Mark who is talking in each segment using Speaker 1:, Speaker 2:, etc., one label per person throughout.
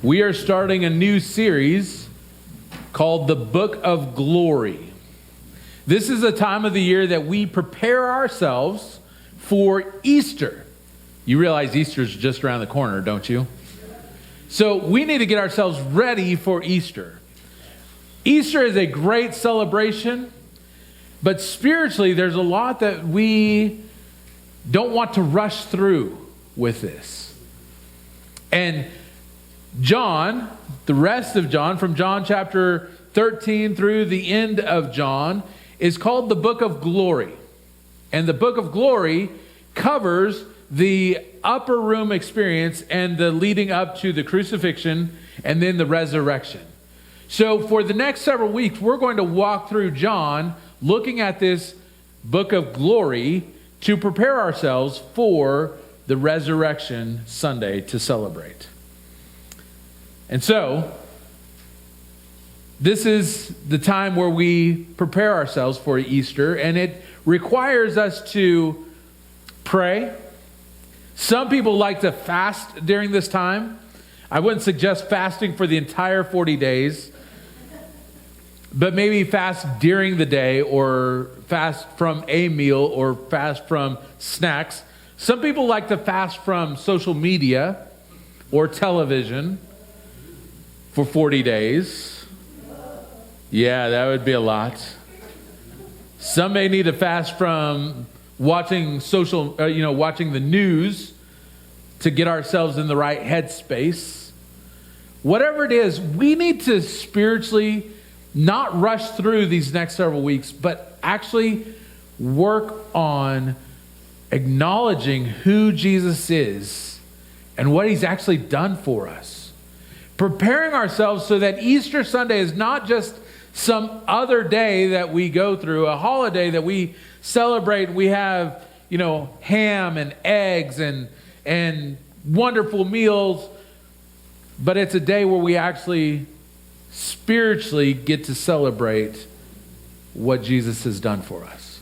Speaker 1: We are starting a new series called the Book of Glory. This is a time of the year that we prepare ourselves for Easter. You realize Easter's just around the corner, don't you? So we need to get ourselves ready for Easter. Easter is a great celebration, but spiritually there's a lot that we don't want to rush through with this. And John, the rest of John, from John chapter 13 through the end of John, is called the Book of Glory. And the Book of Glory covers the upper room experience and the leading up to the crucifixion and then the resurrection. So for the next several weeks, we're going to walk through John, looking at this Book of Glory to prepare ourselves for the resurrection Sunday to celebrate. And so, this is the time where we prepare ourselves for Easter, and it requires us to pray. Some people like to fast during this time. I wouldn't suggest fasting for the entire 40 days, but maybe fast during the day, or fast from a meal, or fast from snacks. Some people like to fast from social media or television for 40 days. Yeah, that would be a lot. Some may need to fast from watching watching the news to get ourselves in the right headspace. Whatever it is, we need to spiritually not rush through these next several weeks, but actually work on acknowledging who Jesus is and what he's actually done for us. Preparing ourselves so that Easter Sunday is not just some other day that we go through, a holiday that we celebrate. We have, ham and eggs and wonderful meals, but it's a day where we actually spiritually get to celebrate what Jesus has done for us.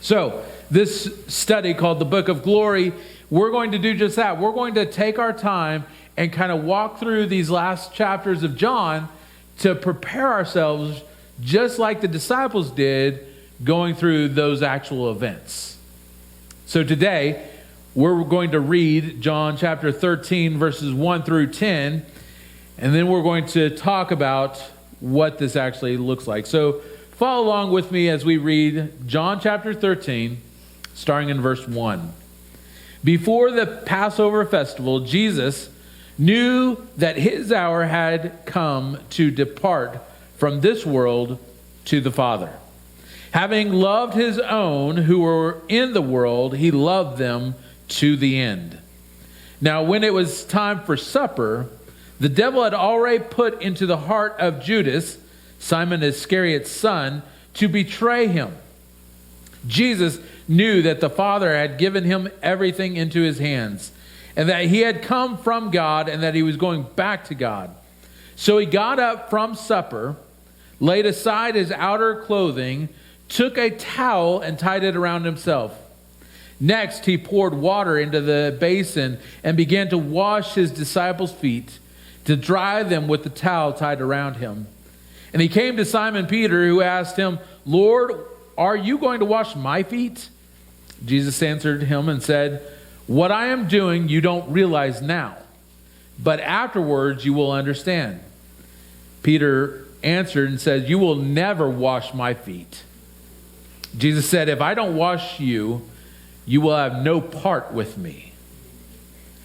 Speaker 1: So, this study called the Book of Glory, we're going to do just that. We're going to take our time and kind of walk through these last chapters of John to prepare ourselves just like the disciples did going through those actual events. So today, we're going to read John chapter 13, verses 1 through 10, and then we're going to talk about what this actually looks like. So follow along with me as we read John chapter 13, starting in verse 1. Before the Passover festival, Jesus knew that his hour had come to depart from this world to the Father. Having loved his own who were in the world, he loved them to the end. Now, when it was time for supper, the devil had already put into the heart of Judas, Simon Iscariot's son, to betray him. Jesus knew that the Father had given him everything into his hands, and that he had come from God and that he was going back to God. So he got up from supper, laid aside his outer clothing, took a towel and tied it around himself. Next, he poured water into the basin and began to wash his disciples' feet, to dry them with the towel tied around him. And he came to Simon Peter, who asked him, "Lord, are you going to wash my feet?" Jesus answered him and said, "What I am doing you don't realize now, but afterwards you will understand." Peter answered and said, "You will never wash my feet." Jesus said, "If I don't wash you, you will have no part with me."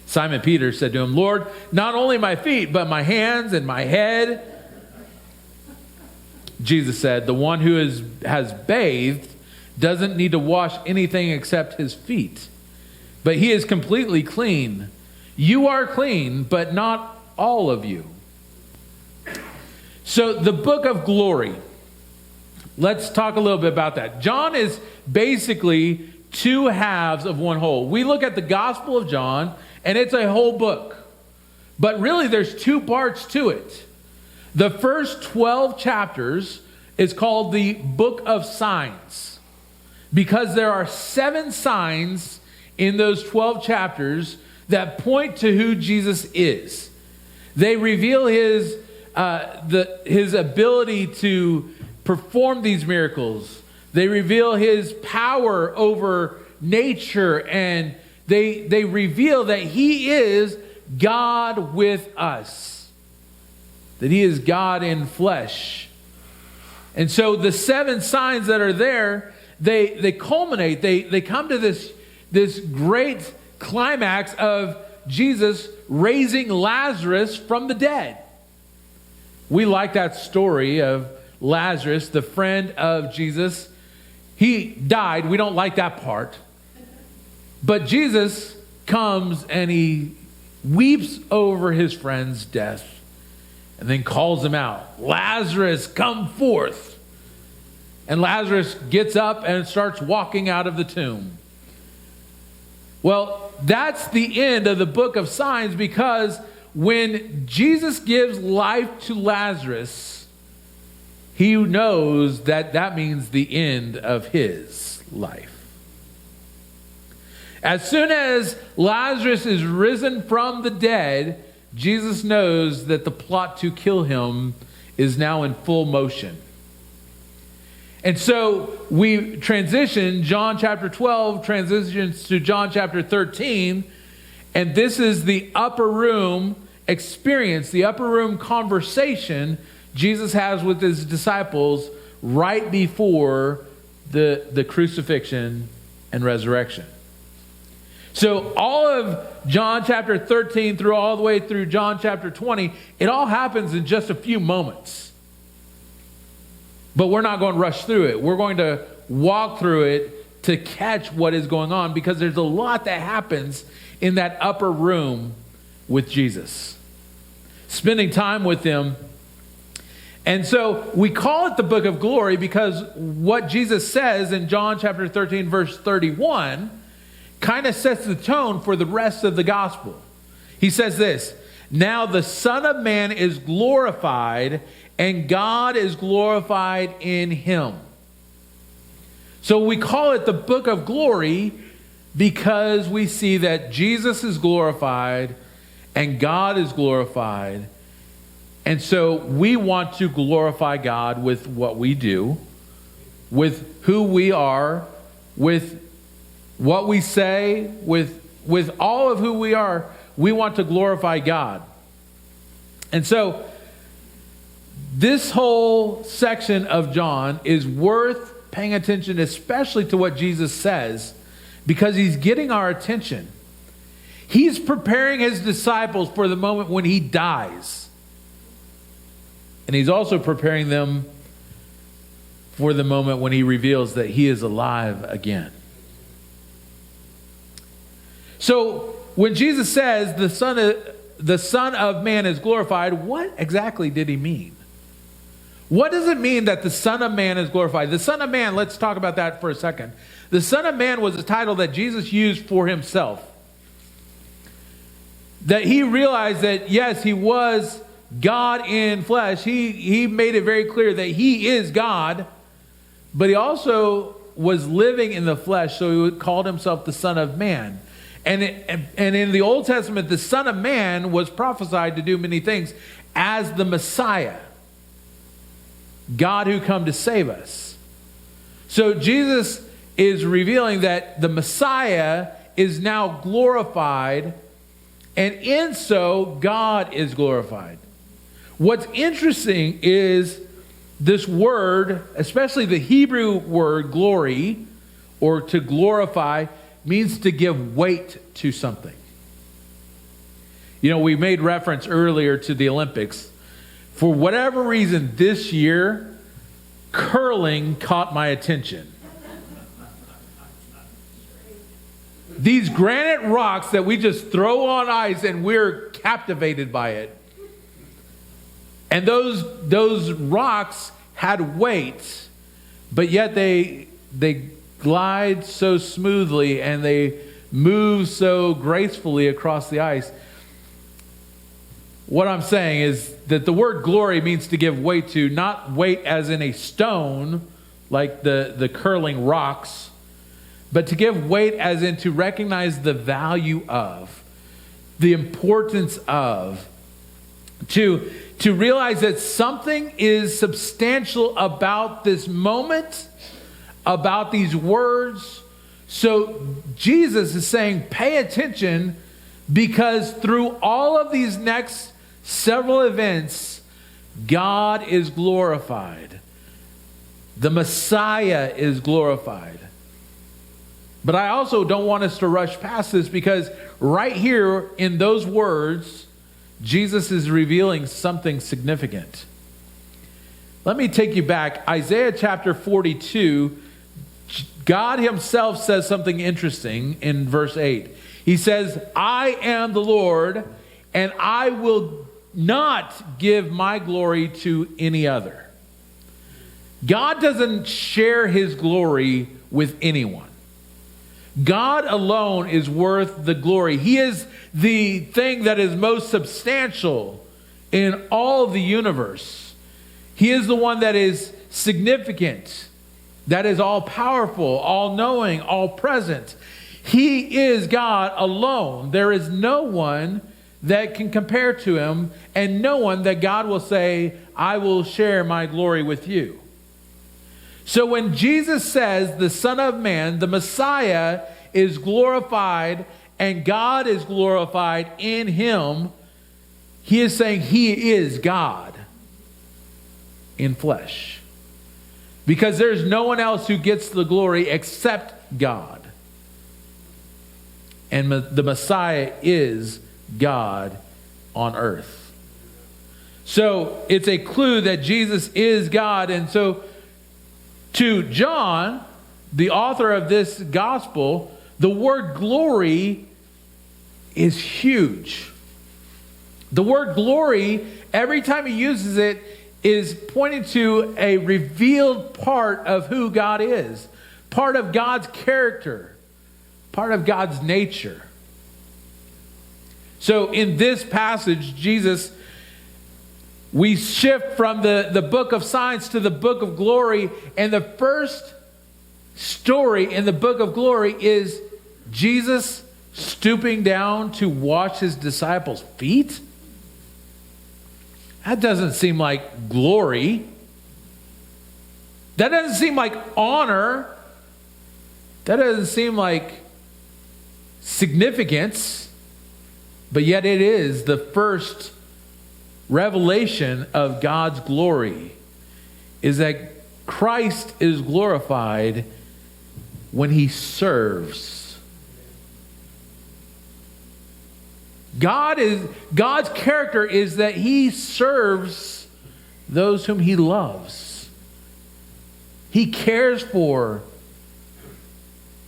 Speaker 1: Simon Peter said to him, "Lord, not only my feet, but my hands and my head." Jesus said, "The one who has bathed doesn't need to wash anything except his feet, but he is completely clean. You are clean, but not all of you." So the Book of Glory, let's talk a little bit about that. John is basically two halves of one whole. We look at the Gospel of John, and it's a whole book. But really, there's two parts to it. The first 12 chapters is called the Book of Signs, because there are 7 signs in those 12 chapters that point to who Jesus is. They reveal his ability to perform these miracles. They reveal his power over nature, and they reveal that he is God with us, that he is God in flesh. And so the 7 signs that are there, they culminate, they come to this great climax of Jesus raising Lazarus from the dead. We like that story of Lazarus, the friend of Jesus. He died. We don't like that part. But Jesus comes and he weeps over his friend's death and then calls him out. Lazarus, come forth. And Lazarus gets up and starts walking out of the tomb. Well, that's the end of the book of signs, because when Jesus gives life to Lazarus, he knows that that means the end of his life. As soon as Lazarus is risen from the dead, Jesus knows that the plot to kill him is now in full motion. And so we transition, John chapter 12 transitions to John chapter 13, and this is the upper room experience, the upper room conversation Jesus has with his disciples right before the crucifixion and resurrection. So all of John chapter 13 through all the way through John chapter 20, it all happens in just a few moments. But we're not going to rush through it. We're going to walk through it to catch what is going on, because there's a lot that happens in that upper room with Jesus. Spending time with him. And so we call it the book of glory because what Jesus says in John chapter 13 verse 31 kind of sets the tone for the rest of the gospel. He says this, "Now the Son of Man is glorified, and God is glorified in him." So we call it the book of glory because we see that Jesus is glorified and God is glorified. And so we want to glorify God with what we do, with who we are, with what we say, with all of who we are. We want to glorify God. And so this whole section of John is worth paying attention, especially to what Jesus says, because he's getting our attention. He's preparing his disciples for the moment when he dies. And he's also preparing them for the moment when he reveals that he is alive again. So when Jesus says the Son of Man is glorified, what exactly did he mean? What does it mean that the Son of Man is glorified? The Son of Man, let's talk about that for a second. The Son of Man was a title that Jesus used for himself. That he realized that, yes, he was God in flesh. He made it very clear that he is God, but he also was living in the flesh, so he called himself the Son of Man. And in the Old Testament, the Son of Man was prophesied to do many things as the Messiah, God who come to save us. So Jesus is revealing that the Messiah is now glorified, and in so God is glorified. What's interesting is this word, especially the Hebrew word glory, or to glorify, means to give weight to something. You know, we made reference earlier to the Olympics. For whatever reason, this year, curling caught my attention. These granite rocks that we just throw on ice and we're captivated by it. And those rocks had weight, but yet they glide so smoothly and they move so gracefully across the ice. What I'm saying is that the word glory means to give weight to, not weight as in a stone, like the curling rocks, but to give weight as in to recognize the value of, the importance of, to realize that something is substantial about this moment, about these words. So Jesus is saying, pay attention, because through all of these next several events, God is glorified. The Messiah is glorified. But I also don't want us to rush past this, because right here in those words, Jesus is revealing something significant. Let me take you back. Isaiah chapter 42, God himself says something interesting in verse 8. He says, I am the Lord, and I will not give my glory to any other. God doesn't share his glory with anyone. God alone is worth the glory. He is the thing that is most substantial in all of the universe. He is the one that is significant, that is all powerful, all knowing, all present. He is God alone. There is no one that can compare to him, and no one that God will say, I will share my glory with you. So when Jesus says the Son of Man, the Messiah, is glorified and God is glorified in him, he is saying he is God in flesh. Because there's no one else who gets the glory except God. And the Messiah is God on earth. So it's a clue that Jesus is God. And so to John, the author of this gospel, the word glory is huge. The word glory, every time he uses it, is pointing to a revealed part of who God is, part of God's character, part of God's nature. So in this passage, Jesus, we shift from the book of science to the book of glory, and the first story in the book of glory is Jesus stooping down to wash his disciples' feet. That doesn't seem like glory. That doesn't seem like honor. That doesn't seem like significance. But yet it is the first revelation of God's glory, is that Christ is glorified when he serves. God's character is that he serves those whom he loves. He cares for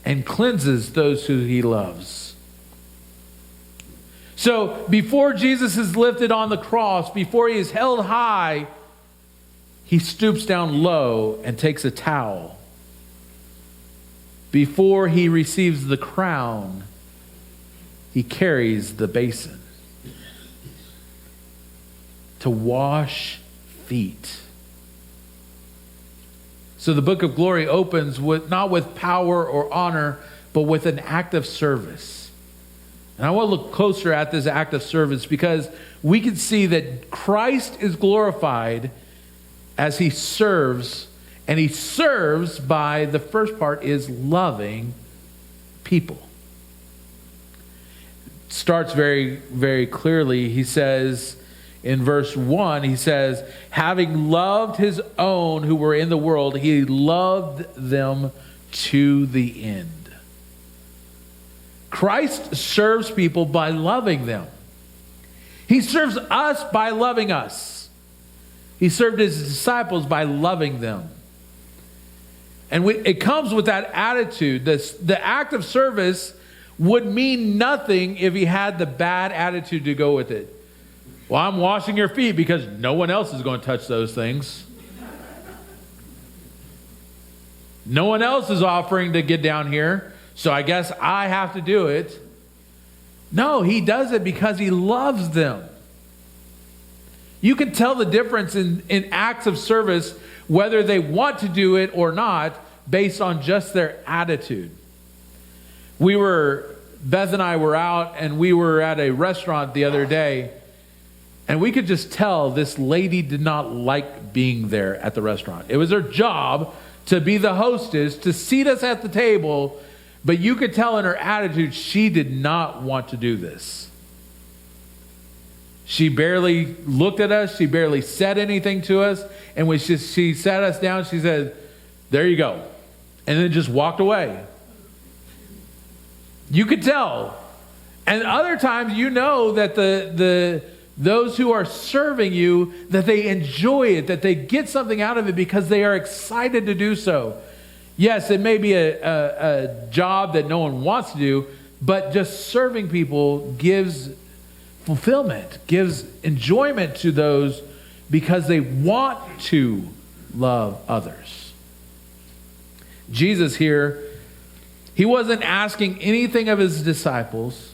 Speaker 1: and cleanses those who he loves. So before Jesus is lifted on the cross, before he is held high, he stoops down low and takes a towel. Before he receives the crown, he carries the basin to wash feet. So the book of glory opens with not with power or honor, but with an act of service. And I want to look closer at this act of service, because we can see that Christ is glorified as he serves, and he serves by, the first part is loving people. It starts very, very clearly. He says in verse 1, he says, having loved his own who were in the world, he loved them to the end. Christ serves people by loving them. He serves us by loving us. He served his disciples by loving them. And it comes with that attitude. The act of service would mean nothing if he had the bad attitude to go with it. Well, I'm washing your feet because no one else is going to touch those things. No one else is offering to get down here, so I guess I have to do it. No, he does it because he loves them. You can tell the difference in acts of service, whether they want to do it or not, based on just their attitude. Beth and I were out, and we were at a restaurant the other day, And we could just tell this lady did not like being there at the restaurant. It was her job to be the hostess, to seat us at the table, but you could tell in her attitude she did not want to do this. She barely looked at us. She barely said anything to us. And when she sat us down, she said, "There you go." And then just walked away. You could tell. And other times you know that those who are serving you, that they enjoy it, that they get something out of it because they are excited to do so. Yes, it may be a job that no one wants to do, but just serving people gives fulfillment, gives enjoyment to those because they want to love others. Jesus here, he wasn't asking anything of his disciples.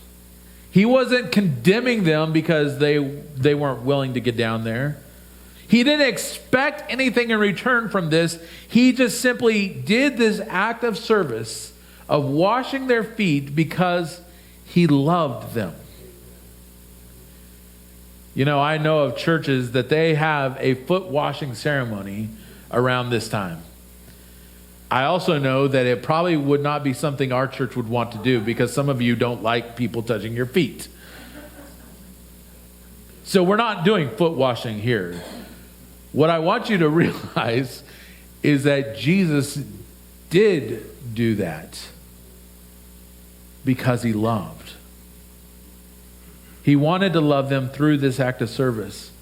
Speaker 1: He wasn't condemning them because they weren't willing to get down there. He didn't expect anything in return from this. He just simply did this act of service of washing their feet because he loved them. You know, I know of churches that they have a foot washing ceremony around this time. I also know that it probably would not be something our church would want to do because some of you don't like people touching your feet. So we're not doing foot washing here. What I want you to realize is that Jesus did do that because he loved. He wanted to love them through this act of service.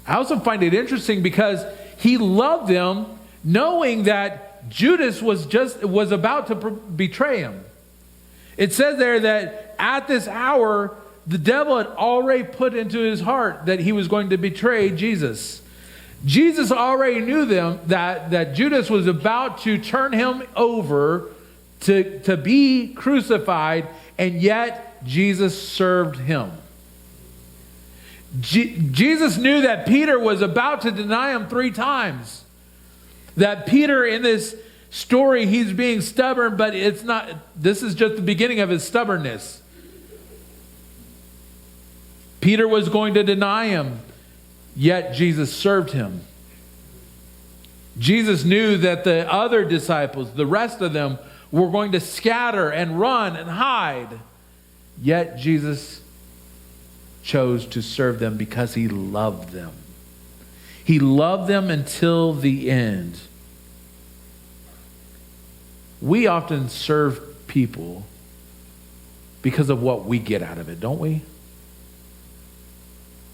Speaker 1: I also find it interesting because he loved them knowing that Judas was about to betray him. It says there that at this hour, the devil had already put into his heart that he was going to betray Jesus. Jesus already knew that Judas was about to turn him over to be crucified, and yet Jesus served him. Jesus knew that Peter was about to deny him 3 times. That Peter in this story, he's being stubborn, but it's not, this is just the beginning of his stubbornness. Peter was going to deny him, yet Jesus served him. Jesus knew that the other disciples, the rest of them, were going to scatter and run and hide, yet Jesus chose to serve them because he loved them. He loved them until the end. We often serve people because of what we get out of it, don't we?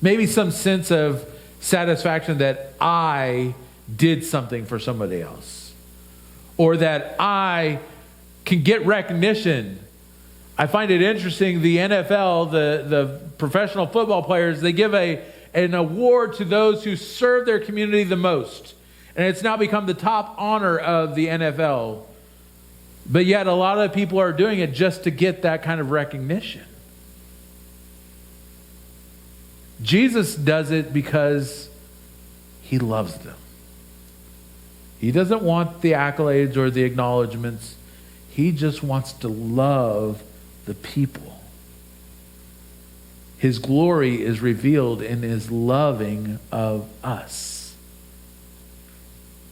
Speaker 1: Maybe some sense of satisfaction that I did something for somebody else, or that I can get recognition. I find it interesting, the NFL, the professional football players, they give an award to those who serve their community the most. And it's now become the top honor of the NFL. But yet a lot of people are doing it just to get that kind of recognition. Jesus does it because he loves them. He doesn't want the accolades or the acknowledgments. He just wants to love the people. His glory is revealed in his loving of us.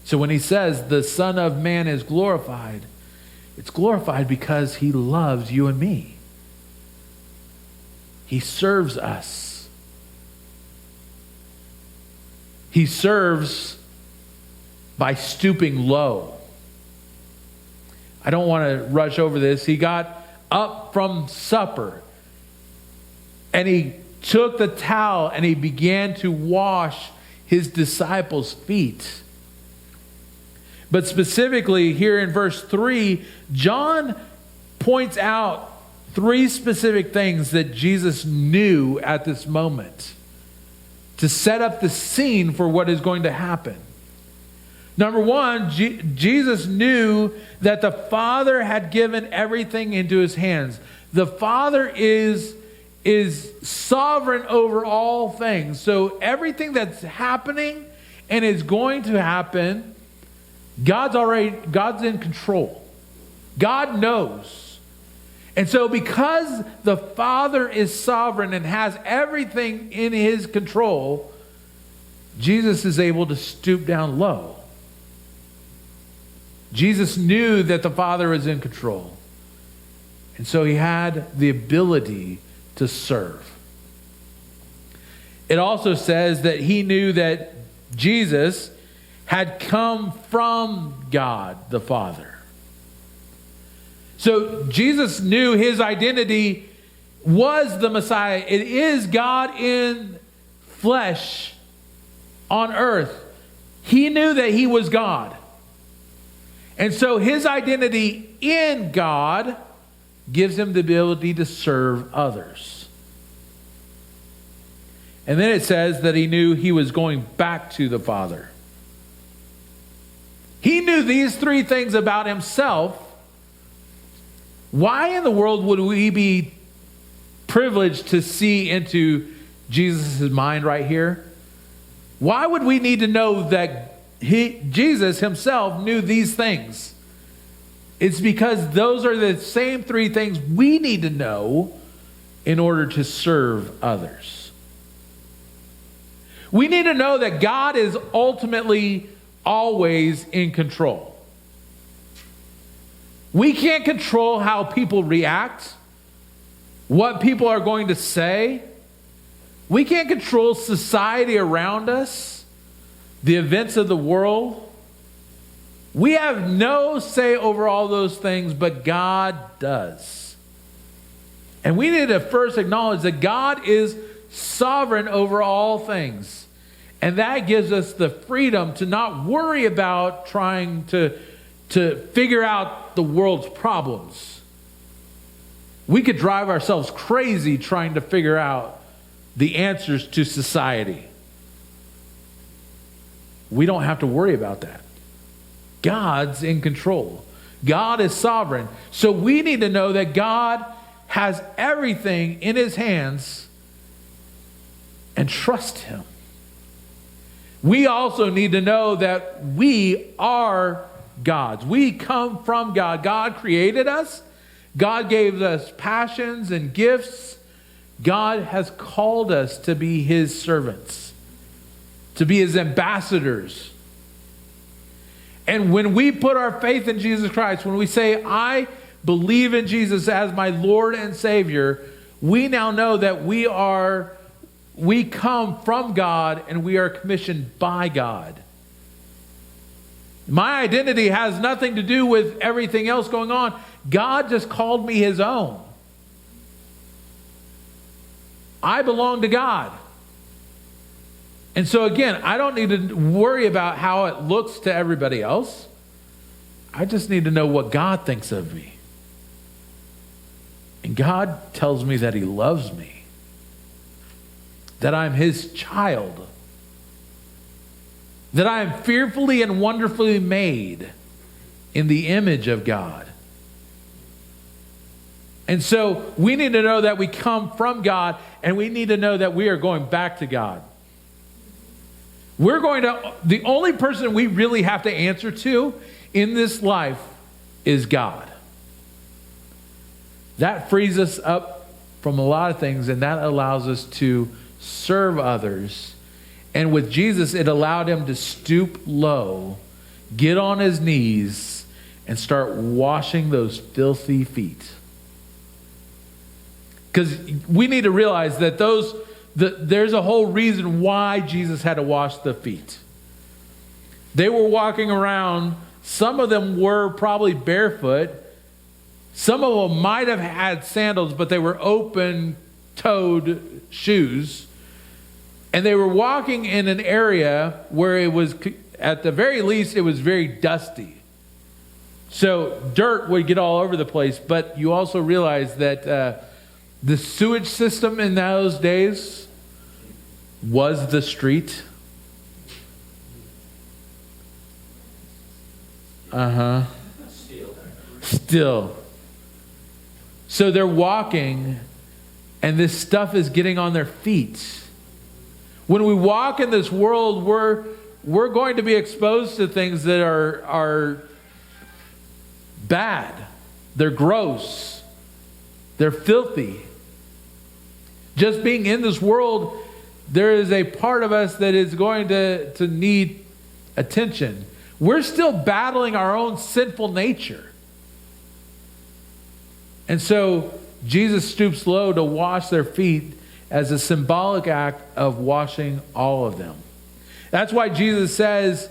Speaker 1: So when he says the Son of Man is glorified, it's glorified because he loves you and me. He serves us. He serves by stooping low. I don't want to rush over this. He got up from supper and he took the towel and he began to wash his disciples' feet. But specifically here in verse 3, John points out 3 specific things that Jesus knew at this moment to set up the scene for what is going to happen. Number 1, Jesus knew that the Father had given everything into his hands. The Father is sovereign over all things. So everything that's happening and is going to happen, God's in control. God knows. And so because the Father is sovereign and has everything in his control, Jesus is able to stoop down low. Jesus knew that the Father was in control. And so he had the ability to serve. It also says that he knew that Jesus had come from God the Father. So Jesus knew his identity was the Messiah. It is God in flesh on earth. He knew that he was God. And so his identity in God gives him the ability to serve others. And then it says that he knew he was going back to the Father. He knew these three things about himself. Why in the world would we be privileged to see into Jesus' mind right here? Why would we need to know that Jesus himself knew these things? It's because those are the same three things we need to know in order to serve others. We need to know that God is ultimately always in control. We can't control how people react, what people are going to say. We can't control society around us, the events of the world. We have no say over all those things, but God does. And we need to first acknowledge that God is sovereign over all things. And that gives us the freedom to not worry about trying to figure out the world's problems. We could drive ourselves crazy trying to figure out the answers to society. We don't have to worry about that. God's in control. God is sovereign. So we need to know that God has everything in his hands and trust him. We also need to know that we are God's. We come from God. God created us. God gave us passions and gifts. God has called us to be his servants, to be his ambassadors. And when we put our faith in Jesus Christ, when we say, I believe in Jesus as my Lord and Savior, we now know that we come from God and we are commissioned by God. My identity has nothing to do with everything else going on. God just called me his own. I belong to God. And so again, I don't need to worry about how it looks to everybody else. I just need to know what God thinks of me. And God tells me that he loves me, that I'm his child, that I am fearfully and wonderfully made in the image of God. And so we need to know that we come from God, and we need to know that we are going back to God. The only person we really have to answer to in this life is God. That frees us up from a lot of things, and that allows us to serve others. And with Jesus, it allowed him to stoop low, get on his knees, and start washing those filthy feet. Because we need to realize that there's a whole reason why Jesus had to wash the feet. They were walking around. Some of them were probably barefoot. Some of them might have had sandals, but they were open-toed shoes. And they were walking in an area where it was, at the very least, it was very dusty. So dirt would get all over the place. But you also realize that the sewage system in those days was the street. Still. So they're walking, and this stuff is getting on their feet. When we walk in this world, we're going to be exposed to things that are bad. They're gross. They're filthy. Just being in this world, there is a part of us that is going to need attention. We're still battling our own sinful nature. And so Jesus stoops low to wash their feet as a symbolic act of washing all of them. That's why Jesus says,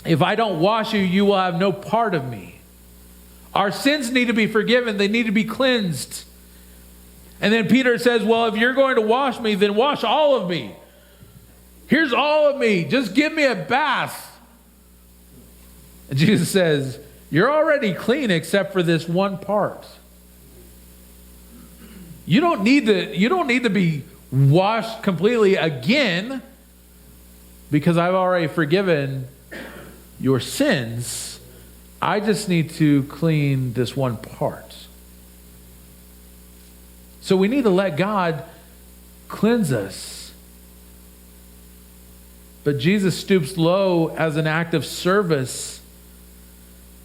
Speaker 1: if I don't wash you, you will have no part of me. Our sins need to be forgiven. They need to be cleansed. And then Peter says, well, if you're going to wash me, then wash all of me. Here's all of me. Just give me a bath. And Jesus says, you're already clean except for this one part. You don't need to be washed completely again because I've already forgiven your sins. I just need to clean this one part. So we need to let God cleanse us. But Jesus stoops low as an act of service.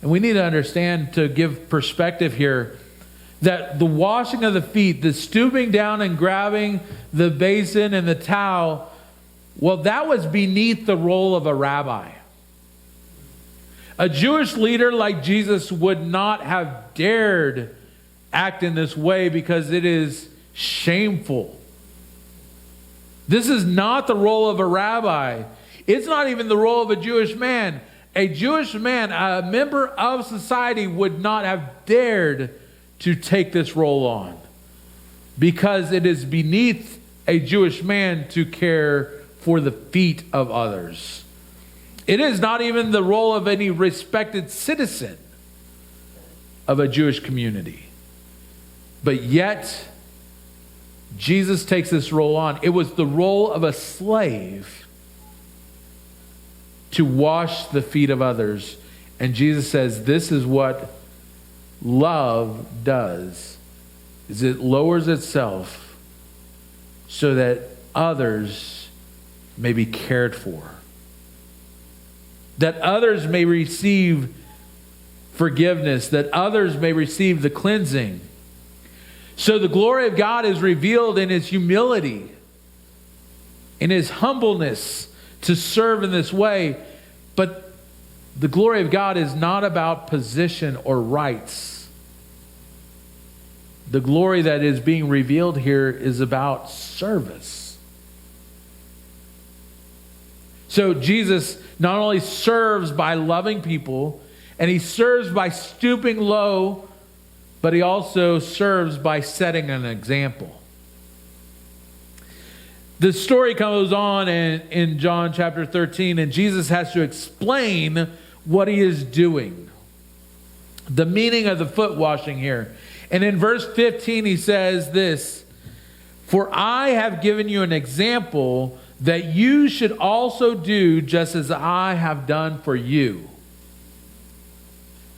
Speaker 1: And we need to understand, to give perspective here, that the washing of the feet, the stooping down and grabbing the basin and the towel, well, that was beneath the role of a rabbi. A Jewish leader like Jesus would not have dared act in this way because it is shameful. This is not the role of a rabbi. It's not even the role of a Jewish man. A Jewish man, a member of society, would not have dared to take this role on because it is beneath a Jewish man to care for the feet of others. It is not even the role of any respected citizen of a Jewish community. But yet, Jesus takes this role on. It was the role of a slave to wash the feet of others. And Jesus says this is what love does, is it lowers itself so that others may be cared for. That others may receive forgiveness, that others may receive the cleansing. So the glory of God is revealed in his humility, in his humbleness to serve in this way. But the glory of God is not about position or rights. The glory that is being revealed here is about service. So Jesus not only serves by loving people, and he serves by stooping low, but he also serves by setting an example. The story goes on in John chapter 13, and Jesus has to explain what he is doing. The meaning of the foot washing here. And in verse 15 he says this, "For I have given you an example that you should also do just as I have done for you."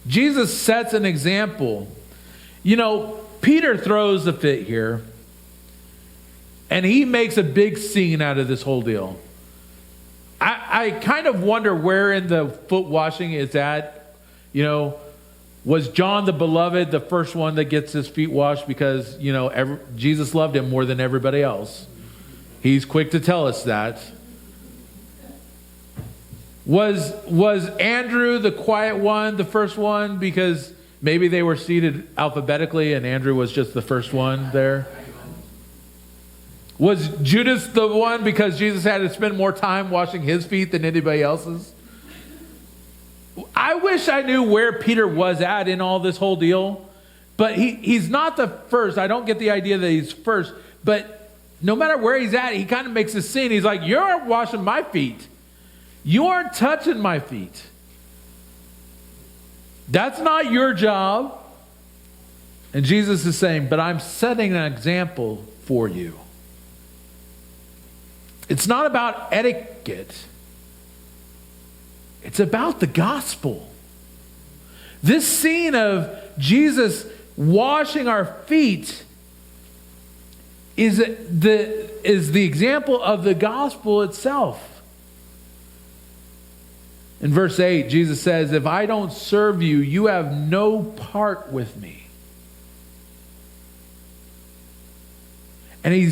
Speaker 1: Jesus sets an example. You know, Peter throws a fit here, and he makes a big scene out of this whole deal. I kind of wonder where in the foot washing it's at. You know, was John the Beloved the first one that gets his feet washed because, you know, Jesus loved him more than everybody else? He's quick to tell us that. Was Andrew the quiet one the first one because maybe they were seated alphabetically and Andrew was just the first one there? Was Judas the one because Jesus had to spend more time washing his feet than anybody else's? I wish I knew where Peter was at in all this whole deal. But he's not the first. I don't get the idea that he's first. But no matter where he's at, he kind of makes a scene. He's like, "You're washing my feet. You aren't touching my feet. That's not your job." And Jesus is saying, "But I'm setting an example for you." It's not about etiquette. It's about the gospel. This scene of Jesus washing our feet is the example of the gospel itself. In verse 8, Jesus says, "If I don't serve you, you have no part with me." And he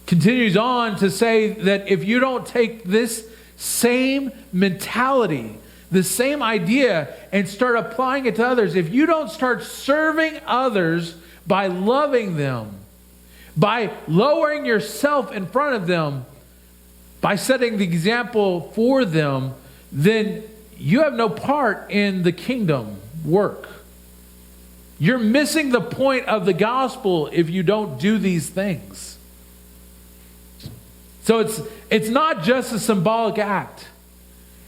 Speaker 1: continues on to say that if you don't take this same mentality, the same idea, and start applying it to others, if you don't start serving others by loving them, by lowering yourself in front of them, by setting the example for them, then you have no part in the kingdom work. You're missing the point of the gospel if you don't do these things. So it's not just a symbolic act.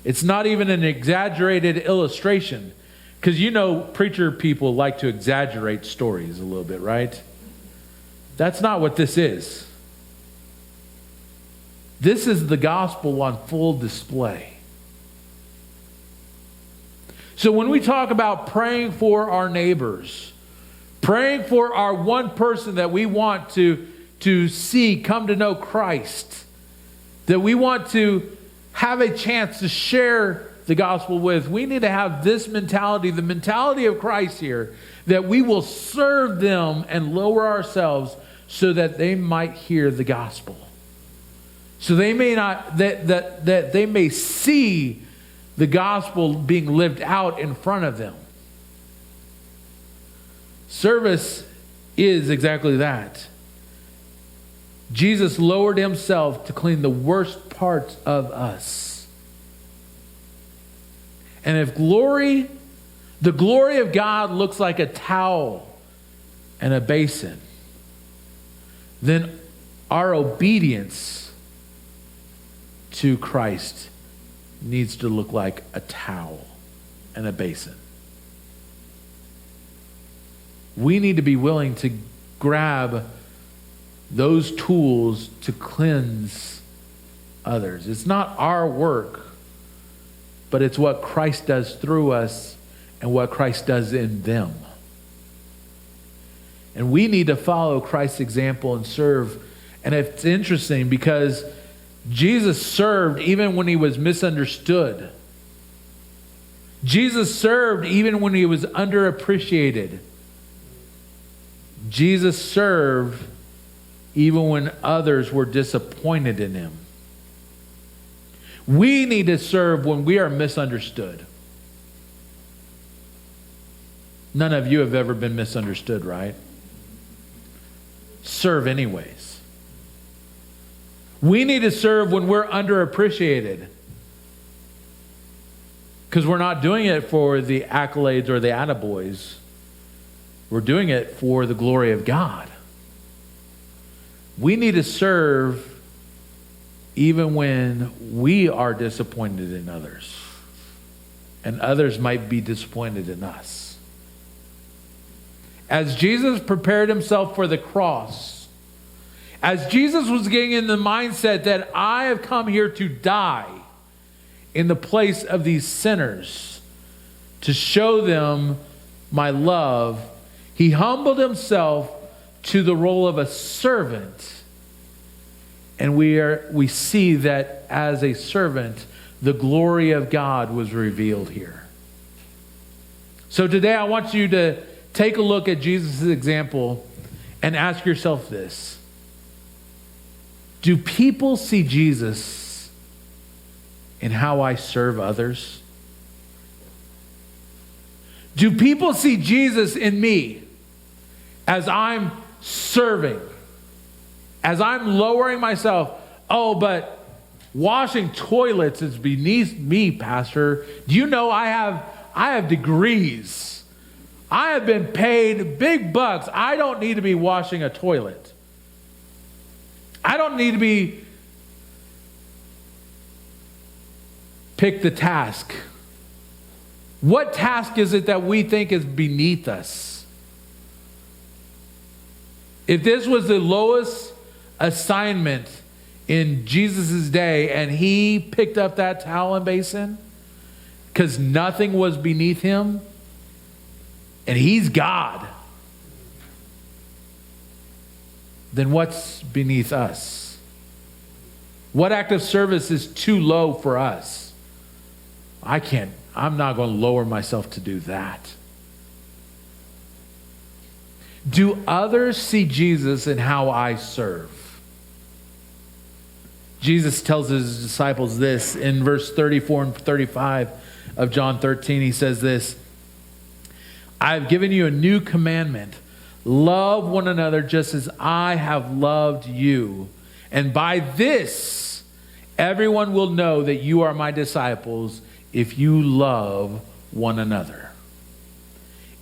Speaker 1: It's not even an exaggerated illustration. Because you know preacher people like to exaggerate stories a little bit, right? That's not what this is. This is the gospel on full display. So when we talk about praying for our neighbors, praying for our one person that we want to see come to know Christ, that we want to have a chance to share the gospel with, we need to have this mentality, the mentality of Christ here, that we will serve them and lower ourselves so that they might hear the gospel. So they may not, that they may see the gospel being lived out in front of them. Service is exactly that. Jesus lowered himself to clean the worst parts of us. And if the glory of God looks like a towel and a basin, then our obedience to Christ needs to look like a towel and a basin. We need to be willing to grab those tools to cleanse others. It's not our work, but it's what Christ does through us and what Christ does in them. And we need to follow Christ's example and serve. And it's interesting because Jesus served even when he was misunderstood. Jesus served even when he was underappreciated. Jesus served even when others were disappointed in him. We need to serve when we are misunderstood. None of you have ever been misunderstood, right? Serve anyways. We need to serve when we're underappreciated. Because we're not doing it for the accolades or the attaboys. We're doing it for the glory of God. We need to serve even when we are disappointed in others. And others might be disappointed in us. As Jesus prepared himself for the cross, as Jesus was getting in the mindset that I have come here to die in the place of these sinners to show them my love, he humbled himself to the role of a servant. And we see that as a servant, the glory of God was revealed here. So today I want you to take a look at Jesus' example and ask yourself this. Do people see Jesus in how I serve others? Do people see Jesus in me as I'm serving? As I'm lowering myself? Oh, but washing toilets is beneath me, Pastor. Do you know I have degrees? I have been paid big bucks. I don't need to be washing a toilet. I don't need to be pick the task. What task is it that we think is beneath us? If this was the lowest assignment in Jesus' day and he picked up that towel and basin because nothing was beneath him, and he's God, then what's beneath us? What act of service is too low for us? I'm not going to lower myself to do that. Do others see Jesus in how I serve? Jesus tells his disciples this in verse 34 and 35 of John 13. He says this, I've given you a new commandment. Love one another just as I have loved you. And by this, everyone will know that you are my disciples if you love one another.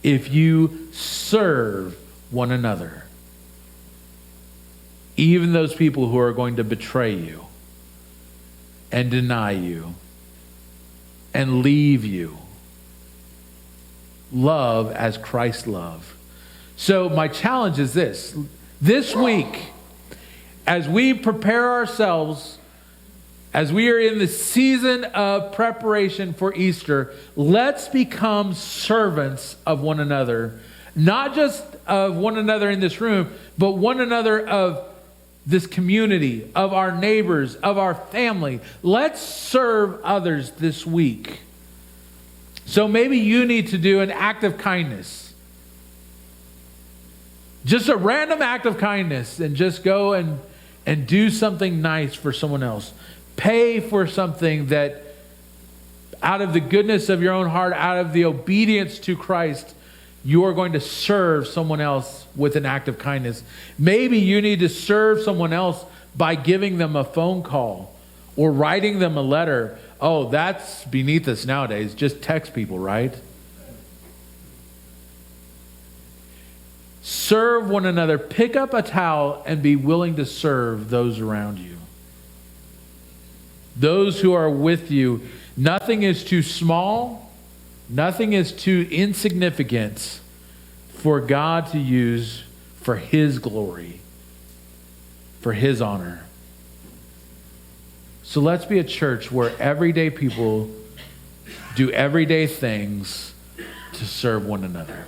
Speaker 1: If you serve one another. Even those people who are going to betray you and deny you and leave you. Love as Christ loved. So my challenge is this. This week, as we prepare ourselves, as we are in the season of preparation for Easter, let's become servants of one another. Not just of one another in this room, but one another of this community, of our neighbors, of our family. Let's serve others this week. So maybe you need to do an act of kindness. Just a random act of kindness, and just go and do something nice for someone else. Pay for something that out of the goodness of your own heart, out of the obedience to Christ, you are going to serve someone else with an act of kindness. Maybe you need to serve someone else by giving them a phone call or writing them a letter. Oh, that's beneath us nowadays. Just text people, right? Serve one another. Pick up a towel and be willing to serve those around you. Those who are with you. Nothing is too small. Nothing is too insignificant for God to use for His glory, for His honor. So let's be a church where everyday people do everyday things to serve one another.